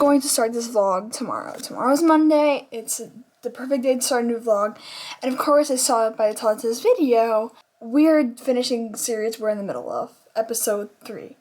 going to start this vlog tomorrow. Tomorrow's Monday. It's the perfect day to start a new vlog. And of course, I saw it by the title of this video. We're finishing the series we're in the middle of, episode 3.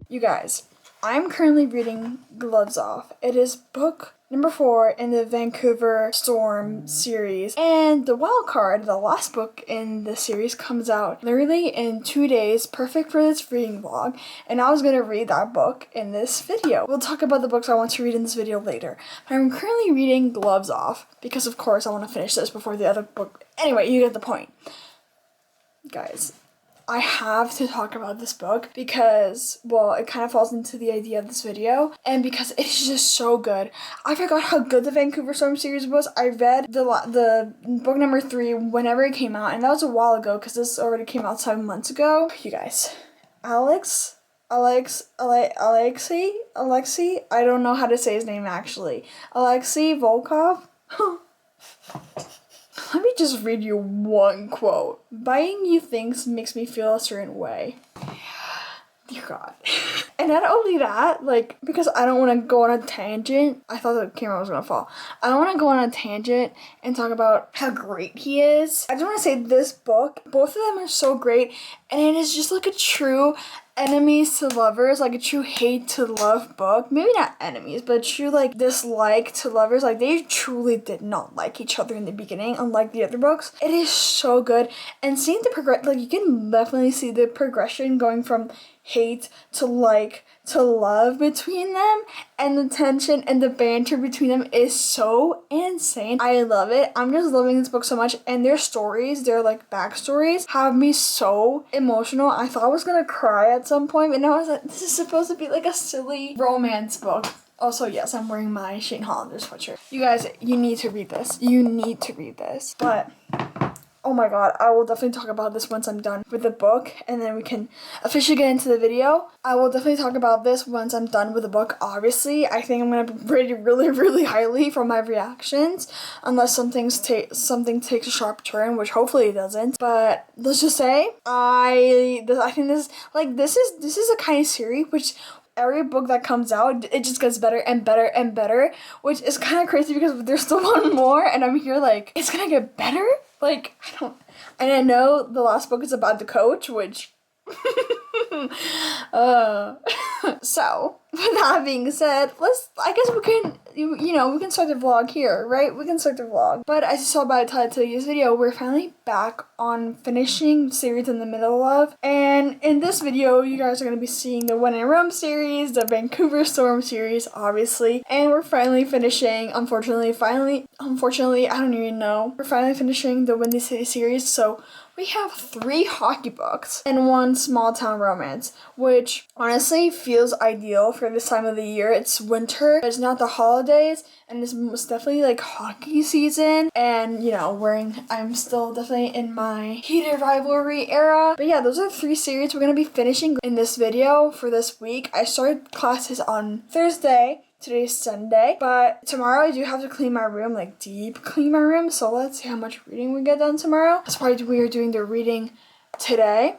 You guys, I'm currently reading Gloves Off. It is book number 4 in the Vancouver Storm series. And the wild card, the last book in the series, comes out literally in 2 days, perfect for this reading vlog. And I was going to read that book in this video. We'll talk about the books I want to read in this video later. But I'm currently reading Gloves Off because, of course, I want to finish this before the other book. Anyway, you get the point. Guys, I have to talk about this book because, well, it kind of falls into the idea of this video, and because it's just so good. I forgot how good the Vancouver Storm series was. I read the book number 3 whenever it came out, and that was a while ago because this already came out 7 months ago. You guys, Alexei, I don't know how to say his name actually. Alexei Volkov? Let me just read you one quote. Buying you things makes me feel a certain way. Dear God. And not only that, like, because I don't want to go on a tangent. I thought the camera was going to fall. I don't want to go on a tangent and talk about how great he is. I just want to say this book, both of them are so great. And it is just like a true enemies to lovers, like a true hate to love book. Maybe not enemies, but true like dislike to lovers. Like they truly did not like each other in the beginning, unlike the other books. It is so good. And seeing the like you can definitely see the progression going from hate to like to love between them, and the tension and the banter between them is so insane. I love it. I'm just loving this book so much, and their stories, their like backstories have me so emotional. I thought I was gonna cry at some point, and I was like, this is supposed to be like a silly romance book. Also, yes, I'm wearing my Shane Hollander sweatshirt. You guys, you need to read this. You need to read this. But oh my god, I will definitely talk about this once I'm done with the book, and then we can officially get into the video. I will definitely talk about this once I'm done with the book, obviously. I think I'm going to be rated really, really highly from my reactions, unless something takes a sharp turn, which hopefully it doesn't. But let's just say, I think this is a kind of series which every book that comes out, it just gets better and better and better, which is kind of crazy because there's still one more, and I'm here like, it's gonna get better? Like, and I know the last book is about the coach, which, so, with that being said, I guess we can, we can start the vlog here, right? We can start the vlog. But as you saw by the title of this video, we're finally back on finishing the series in the middle of. And in this video, you guys are going to be seeing the When in Rome series, the Vancouver Storm series, obviously. And we're finally finishing, unfortunately, I don't even know. We're finally finishing the Windy City series, so we have 3 hockey books and 1 small town romance, which honestly feels ideal for this time of the year. It's winter, it's not the holidays, and it's most definitely like hockey season. And I'm still definitely in my heated rivalry era. But yeah, those are 3 series we're gonna be finishing in this video for this week. I started classes on Thursday. Today's Sunday, but tomorrow I do have to clean my room, like deep clean my room, so let's see how much reading we get done tomorrow. That's why we are doing the reading today,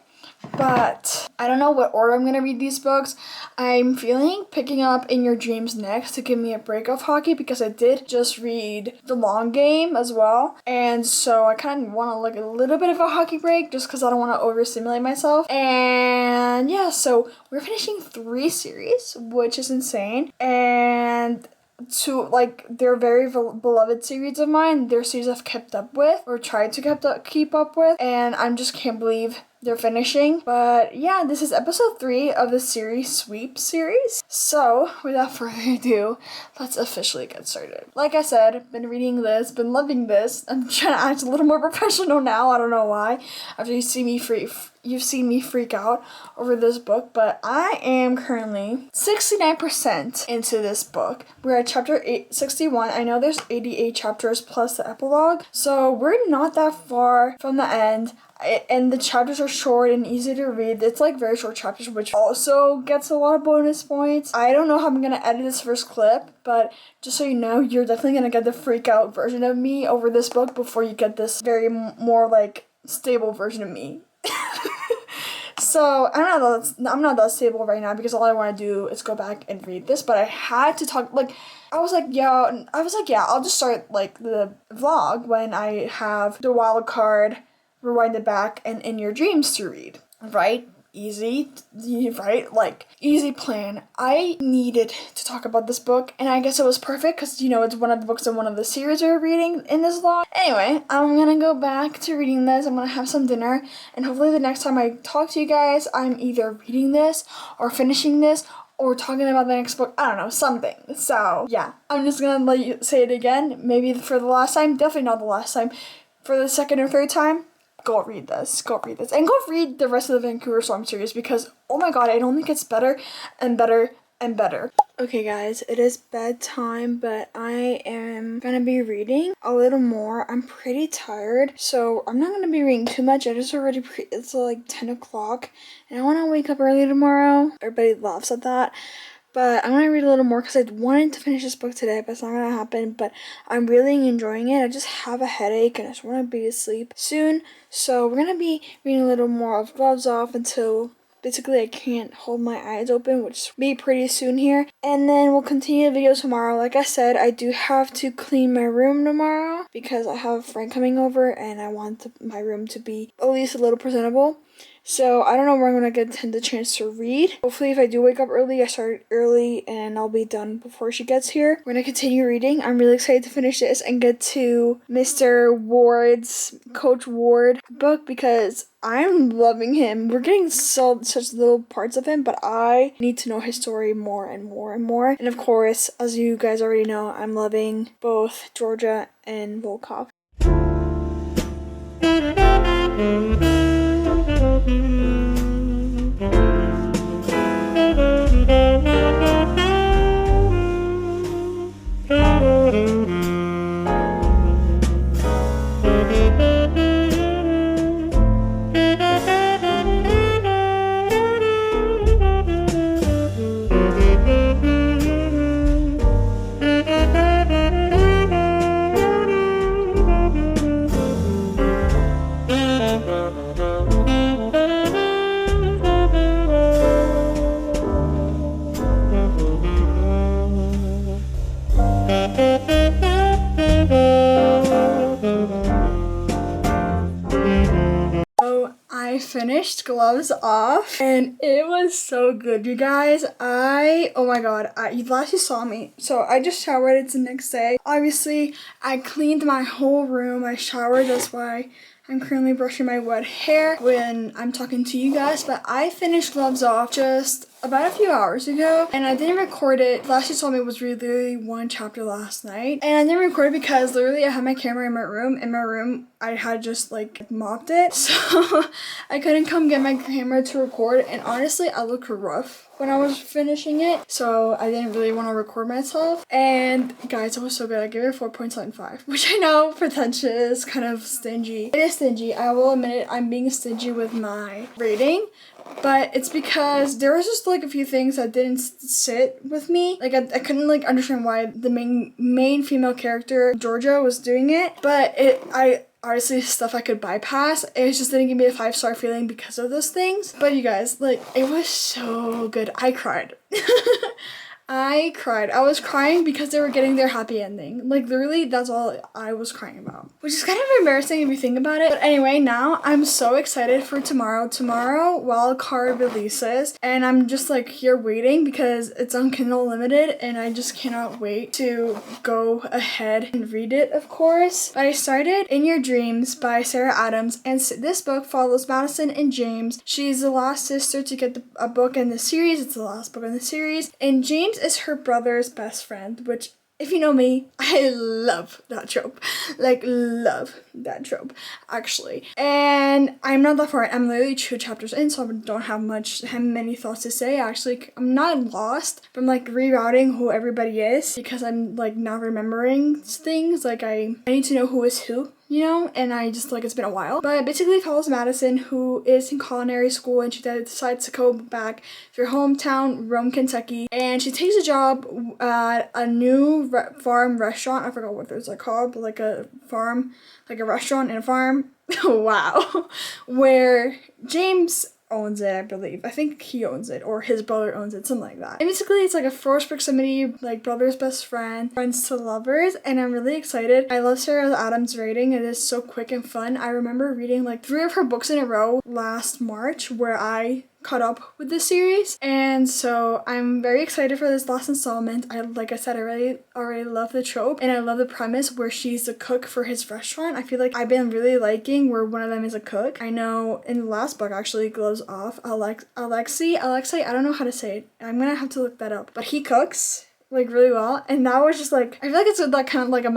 but I don't know what order I'm gonna read these books. I'm feeling picking up In Your Dreams next to give me a break of hockey, because I did just read The Long Game as well, and so I kind of want to like a little bit of a hockey break just because I don't want to overstimulate myself. And yeah, so we're finishing 3 series, which is insane, and they're very beloved series of mine. They're series I've kept up with, or tried to keep up with, and I just can't believe they're finishing. But yeah, this is episode 3 of the series Sweep series. So without further ado, let's officially get started. Like I said, been reading this, been loving this. I'm trying to act a little more professional now. I don't know why. After you've seen me freak out over this book, but I am currently 69% into this book. We're at chapter 61. I know there's 88 chapters plus the epilogue, so we're not that far from the end. and the chapters are short and easy to read. It's like very short chapters, which also gets a lot of bonus points. I don't know how I'm gonna edit this first clip, but just so you know, you're definitely gonna get the freak out version of me over this book before you get this very more like stable version of me. So I'm not that stable right now because all I want to do is go back and read this. But I had to talk. Like I was like, yeah. I'll just start like the vlog when I have the wild card, rewind it back, and In Your Dreams to read. Right? Easy, right? Like, easy plan. I needed to talk about this book, and I guess it was perfect because, you know, it's one of the books in one of the series we're reading in this vlog. Anyway, I'm gonna go back to reading this. I'm gonna have some dinner, and hopefully the next time I talk to you guys, I'm either reading this or finishing this or talking about the next book. I don't know, something. So, yeah, I'm just gonna let you say it again. Maybe for the last time, definitely not the last time. For the second or third time, go read this, and go read the rest of the Vancouver Storm series because, oh my god, it only gets better and better and better. Okay guys, it is bedtime, but I am gonna be reading a little more. I'm pretty tired, so I'm not gonna be reading too much. It's like 10 o'clock, and I wanna wake up early tomorrow. Everybody laughs at that. But I'm gonna read a little more because I wanted to finish this book today, but it's not gonna happen. But I'm really enjoying it. I just have a headache and I just want to be asleep soon. So we're gonna be reading a little more of Gloves Off until basically I can't hold my eyes open, which will be pretty soon here. And then we'll continue the video tomorrow. Like I said, I do have to clean my room tomorrow because I have a friend coming over and I want my room to be at least a little presentable. So I don't know where I'm gonna get the chance to read. Hopefully if I do wake up early, I start early and I'll be done before she gets here. We're gonna continue reading. I'm really excited to finish this and get to Mr. Ward's, Coach Ward book because I'm loving him. We're getting such little parts of him, but I need to know his story more and more and more. And of course, as you guys already know, I'm loving both Georgia and Volkov. I finished Gloves Off and it was so good, you guys. Oh my god, you last you saw me. So I just showered. It's the next day. Obviously, I cleaned my whole room. I showered. That's why I'm currently brushing my wet hair when I'm talking to you guys. But I finished Gloves Off just about a few hours ago and I didn't record it. Last you saw me was literally one chapter last night and I didn't record it because literally I had my camera in my room. I had just like mopped it, so I couldn't come get my camera to record, and honestly I looked rough when I was finishing it, so I didn't really want to record myself. And guys, it was so good. I gave it a 4.75, which I know pretentious, kind of stingy. It is stingy, I will admit it. I'm being stingy with my rating, but it's because there was just like a few things that didn't sit with me. Like I couldn't like understand why the main female character Georgia was doing it, but I honestly stuff I could bypass. It just didn't give me a 5-star feeling because of those things. But you guys, like, it was so good. I cried. I cried. I was crying because they were getting their happy ending. Like, literally, that's all I was crying about. Which is kind of embarrassing if you think about it. But anyway, now I'm so excited for tomorrow. Tomorrow, Wildcard releases. And I'm just, like, here waiting because it's on Kindle Unlimited. And I just cannot wait to go ahead and read it, of course. But I started In Your Dreams by Sarah Adams. And this book follows Madison and James. She's the last sister to get a book in the series. It's the last book in the series. And James is her brother's best friend, which, if you know me, I love that trope. Like, love that trope, actually. And I'm not that far in. I'm literally 2 chapters in, so I don't have many thoughts to say. Actually, I'm not lost from, like, rerouting who everybody is, because I'm, like, not remembering things. Like, I need to know who is who. you know, and I just like it's been a while. But it basically follows Madison, who is in culinary school, and she decides to go back to her hometown, Rome, Kentucky, and she takes a job at a new farm restaurant. I forgot what those are called, but like a farm, like a restaurant and a farm. Wow. Where James owns it, I believe. I think he owns it, or his brother owns it, something like that. And basically, it's like a forced proximity, like brother's best friend, friends to lovers, and I'm really excited. I love Sarah Adams' writing. It is so quick and fun. I remember reading like 3 of her books in a row last March, where I caught up with this series, and so I'm very excited for this last installment. Like I said, I already love the trope, and I love the premise where she's the cook for his restaurant. I feel like I've been really liking where one of them is a cook. I know in the last book, actually, Gloves Off, Alexei, I don't know how to say it. I'm gonna have to look that up, but he cooks like really well, and that was just like, I feel like it's that kind of like a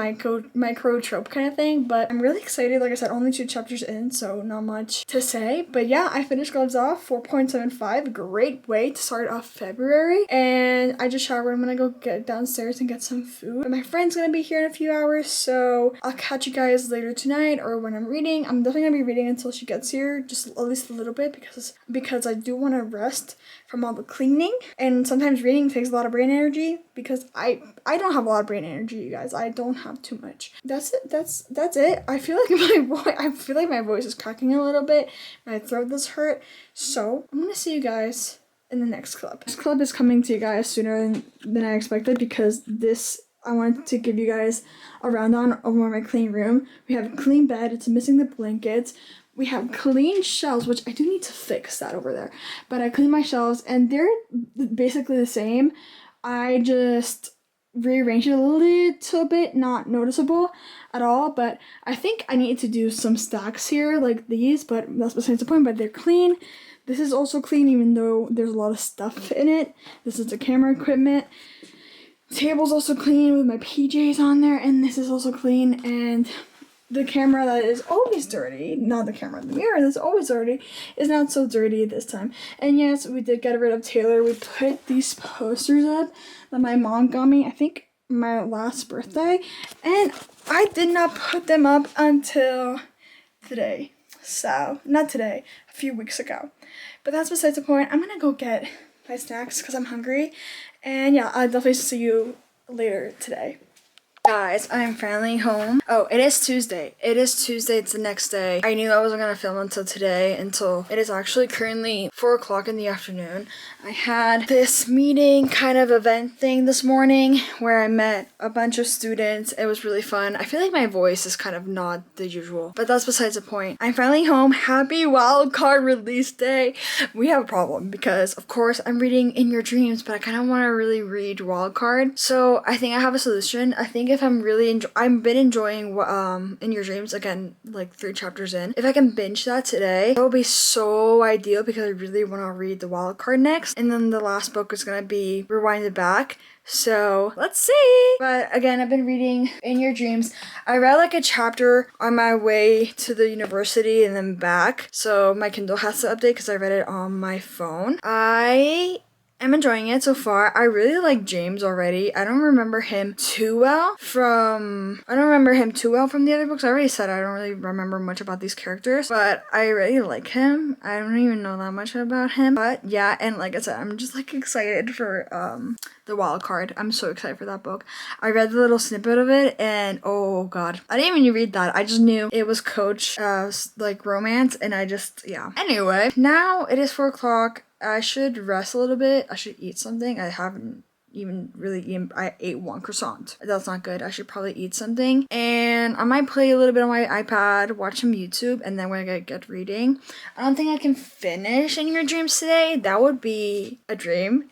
micro trope kind of thing, but I'm really excited. Like I said, only 2 chapters in, so not much to say, but yeah, I finished Gloves Off. 4.75, great way to start off February. And I just showered. I'm gonna go get downstairs and get some food, and my friend's gonna be here in a few hours, so I'll catch you guys later tonight or when I'm reading. I'm definitely gonna be reading until she gets here, just at least a little bit, because I do want to rest from all the cleaning, and sometimes reading takes a lot of brain energy, because I don't have a lot of brain energy, you guys. I don't have too much. That's it. I feel like my voice is cracking a little bit. My throat does hurt. So I'm gonna see you guys in the next club. This club is coming to you guys sooner than I expected, because I wanted to give you guys a rundown of my clean room. We have a clean bed. It's missing the blankets. We have clean shelves, which I do need to fix that over there. But I cleaned my shelves, and they're basically the same. I just rearranged it a little bit, not noticeable at all, but I think I need to do some stacks here like these, but that's besides the point. But they're clean. This is also clean, even though there's a lot of stuff in it. This is the camera equipment. Table's also clean with my PJs on there, and this is also clean. And the camera that is always dirty, not the camera in the mirror that's always dirty, is not so dirty this time. And yes, we did get rid of Taylor. We put these posters up that my mom got me, I think my last birthday, and I did not put them up until today. So, not today, a few weeks ago. But that's besides the point. I'm gonna go get my snacks because I'm hungry. And yeah, I'll definitely see you later today. Guys, I'm finally home. Oh, it is Tuesday. It's the next day. I knew I wasn't gonna film until today, until it is actually currently 4 o'clock in the afternoon. I had this meeting kind of event thing this morning where I met a bunch of students. It was really fun. I feel like my voice is kind of not the usual, but that's besides the point. I'm finally home. Happy wildcard release day. We have a problem because, of course, I'm reading In Your Dreams, but I kind of want to really read wildcard. So I think I have a solution. I think if I'm really I've been enjoying In Your Dreams, again, like 3 chapters in. If I can binge that today, that would be so ideal, because I really want to read the wild card next, and then the last book is gonna be Rewinded Back. So let's see. But again, I've been reading In Your Dreams. I read like a chapter on my way to the university and then back, so my Kindle has to update because I read it on my phone. I'm enjoying it so far. I really like James already. I don't remember him too well from the other books. I already said I don't really remember much about these characters, but I really like him. I don't even know that much about him. But yeah, and like I said, I'm just like excited for the wild card. I'm so excited for that book. I read the little snippet of it, and oh god, I didn't even read that. I just knew it was Coach like romance, and yeah. Anyway, now it is 4 o'clock. I should rest a little bit. I should eat something. I haven't even really eaten. I ate 1 croissant. That's not good. I should probably eat something. And I might play a little bit on my iPad, watch some YouTube, and then when I get reading. I don't think I can finish In Your Dreams today. That would be a dream.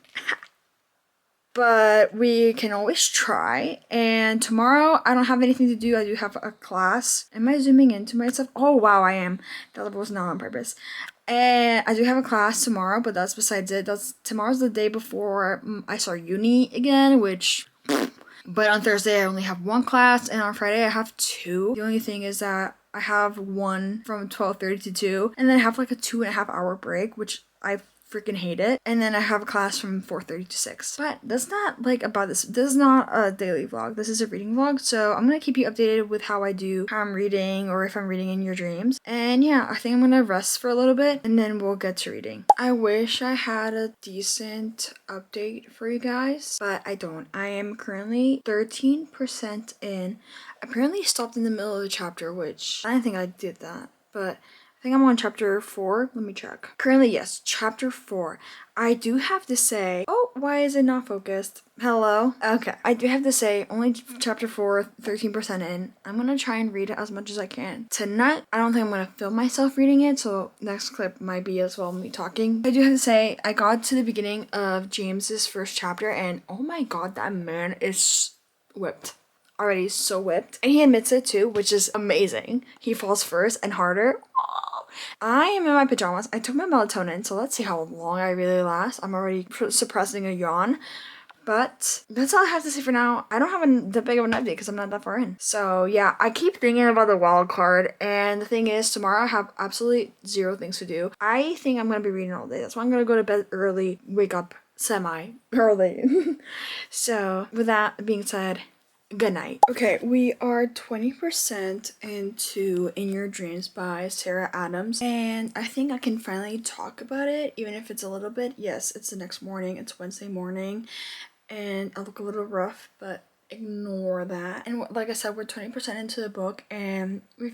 But we can always try. And tomorrow, I don't have anything to do. I do have a class. Am I zooming into myself? Oh, wow, I am. That was not on purpose. And I do have a class tomorrow, but that's besides it. Tomorrow's the day before I start uni again, but on Thursday I only have 1 class, and on Friday I have 2. The only thing is that I have one from 12:30 to 2, and then I have like a 2.5 hour break, which I freaking hate it. And then I have a class from 4:30 to 6. But that's not like about this. This is not a daily vlog. This is a reading vlog. So I'm gonna keep you updated with how I'm reading, or if I'm reading in your dreams. And yeah, I think I'm gonna rest for a little bit and then we'll get to reading. I wish I had a decent update for you guys, but I don't. I am currently 13% in. I apparently stopped in the middle of the chapter, which I don't think I did that, but I think I'm on chapter 4. Let me check. Currently, yes, chapter 4. I do have to say, oh, why is it not focused? Hello? Okay, I do have to say, only chapter 4, 13% in. I'm gonna try and read it as much as I can. Tonight, I don't think I'm gonna film myself reading it, so next clip might be as well me talking. I do have to say, I got to the beginning of James's first chapter, and oh my god, that man is whipped. Already so whipped. And he admits it too, which is amazing. He falls first and harder. I am in my pajamas. I took my melatonin, so let's see how long I really last. I'm already suppressing a yawn. But that's all I have to say for now. I don't have that big of an update because I'm not that far in. So yeah, I keep thinking about the wild card. And the thing is, tomorrow I have absolutely 0 things to do. I think I'm going to be reading all day. That's why I'm going to go to bed early, wake up semi-early. So with that being said, good night. Okay, we are 20% into In Your Dreams by Sarah Adams, and I think I can finally talk about it, even if it's a little bit. Yes, it's the next morning. It's Wednesday morning, and I look a little rough, but ignore that. And like I said, we're 20% into the book, and we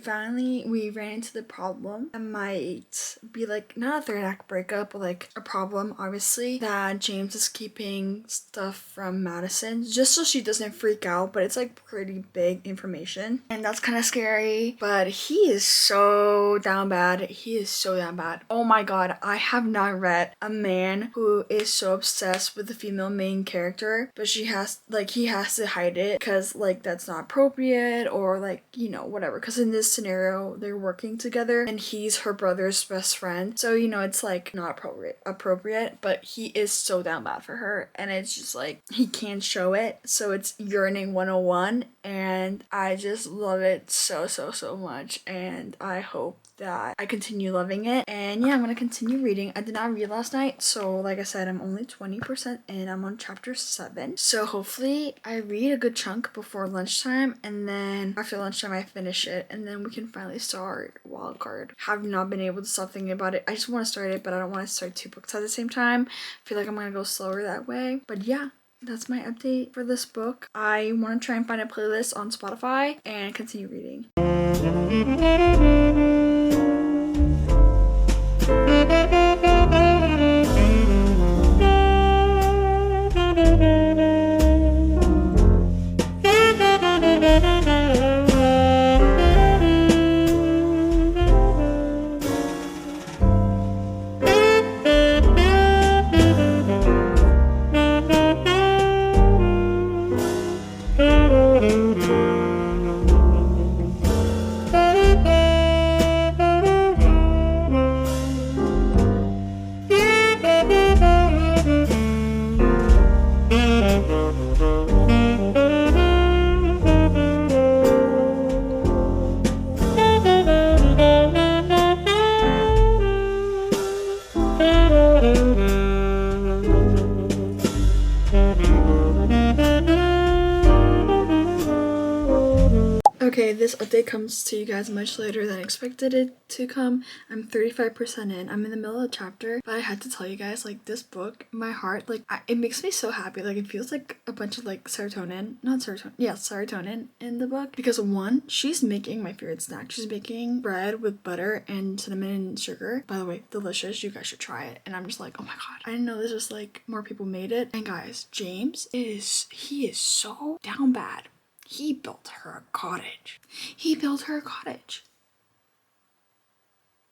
ran into the problem. It might be like not a third act breakup, but like a problem, obviously, that James is keeping stuff from Madison just so she doesn't freak out, but it's like pretty big information, and that's kind of scary. But he is so down bad. He is so down bad. Oh my god, I have not read a man who is so obsessed with the female main character, but he has to hide it because like that's not appropriate, or like, you know, whatever, because in this scenario they're working together and he's her brother's best friend, so you know it's like not appropriate, but he is so down bad for her, and it's just like he can't show it, so it's yearning 101, and I just love it so much, and I hope that I continue loving it. And yeah, I'm gonna continue reading. I did not read last night, so like I said, I'm only 20% in. I'm on chapter 7, so hopefully I read a good chunk before lunchtime, and then after lunchtime I finish it, and then we can finally start Wildcard. Have not been able to stop thinking about it. I just want to start it, but I don't want to start 2 books at the same time. I feel like I'm gonna go slower that way. But yeah, that's my update for this book. I want to try and find a playlist on Spotify and continue reading. Okay, this update comes to you guys much later than I expected it to come. I'm 35% in. I'm in the middle of a chapter, but I had to tell you guys, like, this book, my heart, like, it makes me so happy. Like, it feels like a bunch of, like, serotonin in the book. Because, one, she's making my favorite snack. She's making bread with butter and cinnamon and sugar. By the way, delicious. You guys should try it. And I'm just like, oh my god. I didn't know this was, like, more people made it. And guys, James he is so down bad. He built her a cottage.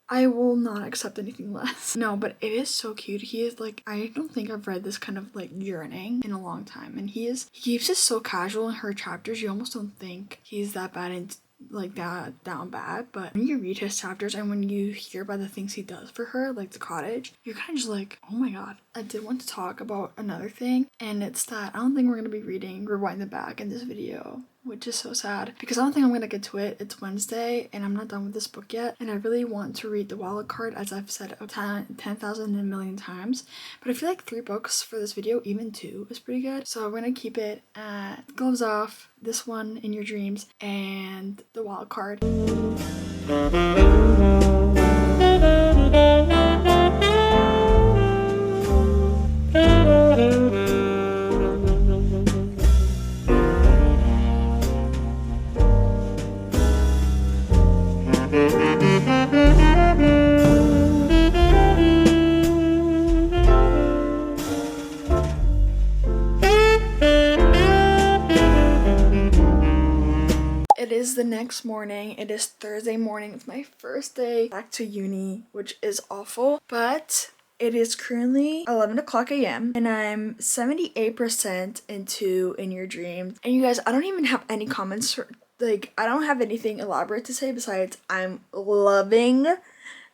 I will not accept anything less. No, but it is so cute. He is like, I don't think I've read this kind of like yearning in a long time. And he keeps it so casual in her chapters. You almost don't think he's that bad and like that down bad. But when you read his chapters and when you hear about the things he does for her, like the cottage, you're kind of just like, oh my god. I did want to talk about another thing, and it's that I don't think we're going to be reading Rewind the Back in this video. which is so sad because I don't think I'm gonna get to it. It's Wednesday and I'm not done with this book yet, and I really want to read The Wild Card, as I've said 10,000 and a million times, but I feel like 3 books for this video, even 2, is pretty good. So we're gonna keep it at Gloves Off, this one, In Your Dreams, and The Wild Card. It is the next morning. It is Thursday morning. It's my first day back to uni, which is awful, but it is currently 11 o'clock a.m. and I'm 78% into In Your Dreams. And you guys, I don't even have any comments like, I don't have anything elaborate to say besides I'm loving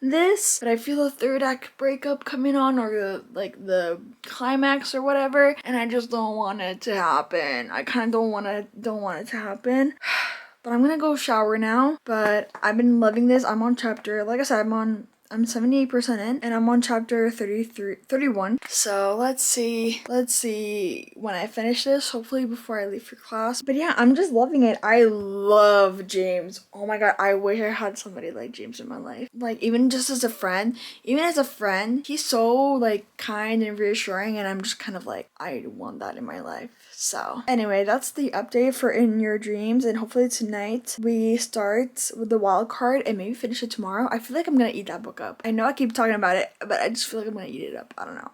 this, but I feel a third act breakup coming on, or the climax or whatever, and I just don't want it to happen. I kind of don't want it to happen. But I'm gonna go shower now. But I've been loving this. I'm on chapter, like I said, I'm 78% in, and I'm on chapter 31. So let's see when I finish this, hopefully before I leave for class. But yeah, I'm just loving it. I love James. Oh my god, I wish I had somebody like James in my life. Like, even as a friend, he's so like kind and reassuring, and I'm just kind of like, I want that in my life. So anyway, that's the update for In Your Dreams, and hopefully tonight we start with The Wild Card and maybe finish it tomorrow. I feel like I'm gonna eat that book up. I know I keep talking about it, but I just feel like I'm gonna eat it up. I don't know.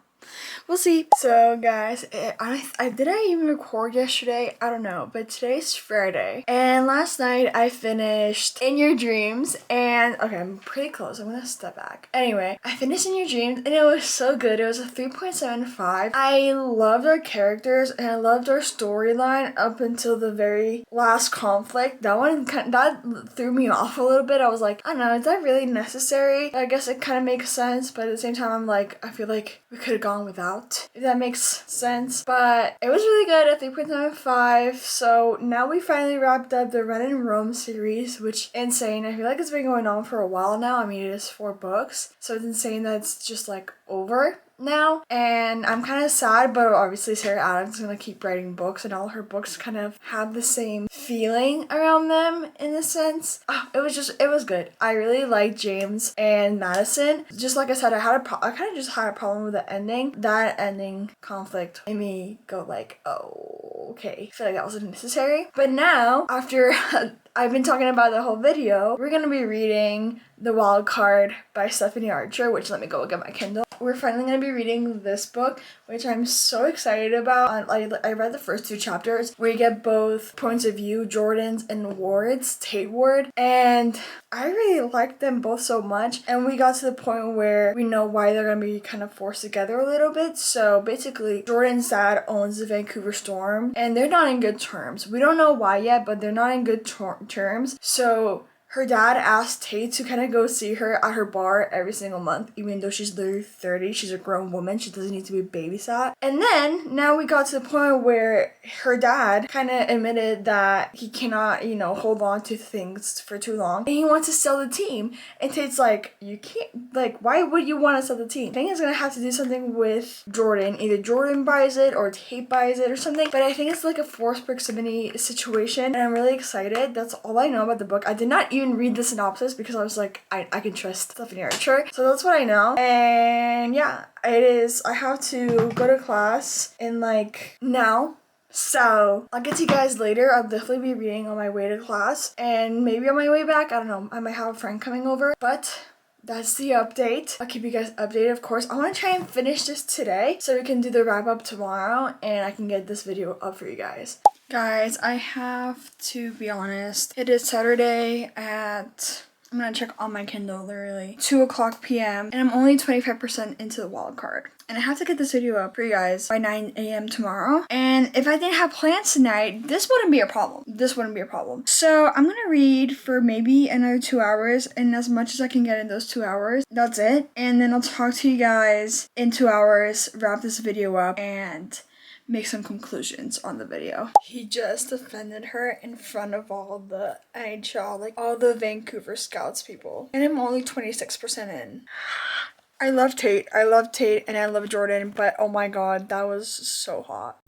We'll see. So guys, did I even record yesterday? I don't know, but today's Friday, and last night I finished In Your Dreams, and okay, I'm pretty close. I'm gonna step back. Anyway, I finished In Your Dreams, and it was so good. It was a 3.75. I loved our characters, and I loved our storyline up until the very last conflict. That threw me off a little bit. I was like, I don't know, is that really necessary? I guess it kind of makes sense, but at the same time, I'm like, I feel like we could have gone without, if that makes sense. But it was really good at 3.75. So now we finally wrapped up the Ren and Rome series, which insane. I feel like it's been going on for a while now. I mean, it is 4 books, so it's insane that it's just like over now, and I'm kind of sad, but obviously Sarah Adams is gonna keep writing books, and all her books kind of have the same feeling around them in a sense. It was good. I really liked James and Madison. Just like I said, I kind of just had a problem with the ending. That ending conflict made me go like, oh, okay. I feel like that wasn't necessary. But now, after I've been talking about the whole video, we're gonna be reading The Wild Card by Stephanie Archer, which, let me go get my Kindle. We're finally going to be reading this book, which I'm so excited about. I read the first 2 chapters where you get both points of view, Jordan's and Ward's, Tate Ward, and I really liked them both so much, and we got to the point where we know why they're going to be kind of forced together a little bit. So basically, Jordan's dad owns the Vancouver Storm, and they're not in good terms. We don't know why yet, but they're not in good terms. So her dad asked Tate to kind of go see her at her bar every single month, even though she's literally 30. She's a grown woman. She doesn't need to be babysat. And then now we got to the point where her dad kind of admitted that he cannot, hold on to things for too long, and he wants to sell the team. And Tate's like, you can't, like, why would you want to sell the team? I think it's gonna have to do something with Jordan. Either Jordan buys it or Tate buys it or something. But I think it's like a forced proximity situation, and I'm really excited. That's all I know about the book. I did not even read the synopsis because I was like, I can trust Stephanie Archer. So that's what I know. And yeah, it is. I have to go to class in like now. So I'll get to you guys later. I'll definitely be reading on my way to class, and maybe on my way back, I don't know, I might have a friend coming over. But that's the update. I'll keep you guys updated, of course. I want to try and finish this today so we can do the wrap up tomorrow, and I can get this video up for you guys. Guys, I have to be honest. It is Saturday at, I'm gonna check on my Kindle, literally 2:00 p.m. and I'm only 25% into The Wild Card. And I have to get this video up for you guys by 9 a.m. tomorrow. And if I didn't have plans tonight, this wouldn't be a problem. So I'm gonna read for maybe another 2 hours, and as much as I can get in those 2 hours, that's it. And then I'll talk to you guys in 2 hours, wrap this video up, and make some conclusions on the video. He just defended her in front of all the NHL, like all the Vancouver Scouts people. And I'm only 26% in. I love Tate, and I love Jordan, but oh my god, that was so hot.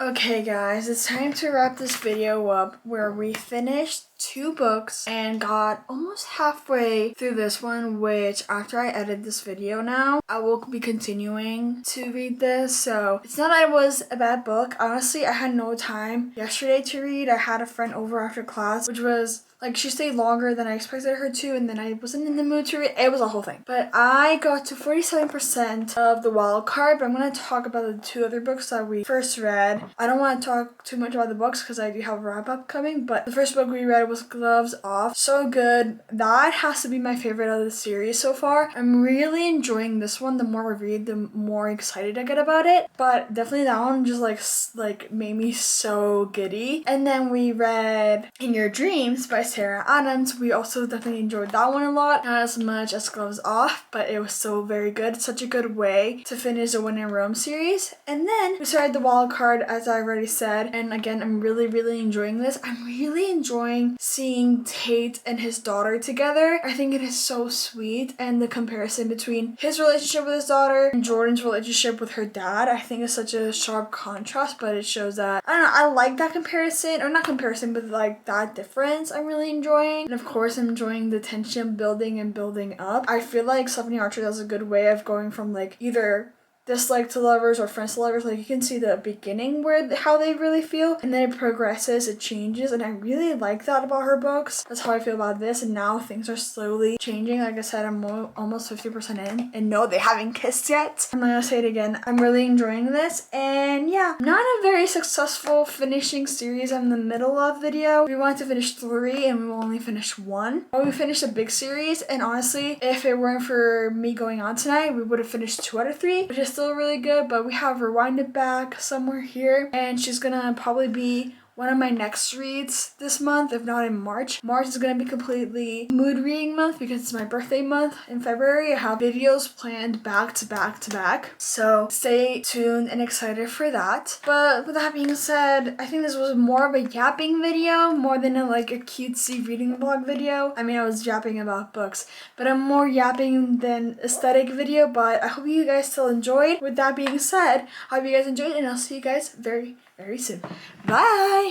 Okay guys, it's time to wrap this video up where we finished 2 books and got almost halfway through this one, which after I edit this video now, I will be continuing to read this. So it's not that it was a bad book. Honestly, I had no time yesterday to read. I had a friend over after class, which was like, she stayed longer than I expected her to, and then I wasn't in the mood to read. It was a whole thing. But I got to 47% of the wild card, but I'm going to talk about the 2 other books that we first read. I don't want to talk too much about the books because I do have a wrap-up coming, but the first book we read was Gloves Off. So good. That has to be my favorite of the series so far. I'm really enjoying this one. The more we read, the more excited I get about it. But definitely that one just like made me so giddy. And then we read In Your Dreams by Sarah Adams. We also definitely enjoyed that one a lot. Not as much as Gloves Off, but it was so very good. Such a good way to finish the When in Rome series. And then we started the wild card, as I already said. And again, I'm really enjoying this. I'm really enjoying seeing Tate and his daughter together. I think it is so sweet. And the comparison between his relationship with his daughter and Jordan's relationship with her dad, I think is such a sharp contrast, but it shows that, I don't know, I like that comparison, or not comparison, but like that difference I'm really enjoying. And of course I'm enjoying the tension building and building up. I feel like Stephanie Archer does a good way of going from like either dislike to lovers or friends to lovers. Like you can see the beginning where how they really feel, and then it progresses, it changes, and I really like that about her books. That's how I feel about this, and now things are slowly changing. Like I said, I'm almost 50% in, and no, they haven't kissed yet. I'm gonna say it again, I'm really enjoying this. And yeah, not a very successful finishing series. I'm in the middle of video. We wanted to finish 3 and we will only finish 1, but we finished a big series, and honestly, if it weren't for me going on tonight, we would have finished 2 out of 3, which is still really good. But we have Rewind It Back somewhere here, and she's gonna probably be one of my next reads this month, if not in March. March is going to be completely mood reading month because it's my birthday month. In February, I have videos planned back to back to back. So stay tuned and excited for that. But with that being said, I think this was more of a yapping video more than a cutesy reading vlog video. I mean, I was yapping about books, but I'm more yapping than aesthetic video. But I hope you guys still enjoyed. With that being said, I hope you guys enjoyed, and I'll see you guys very soon. Bye!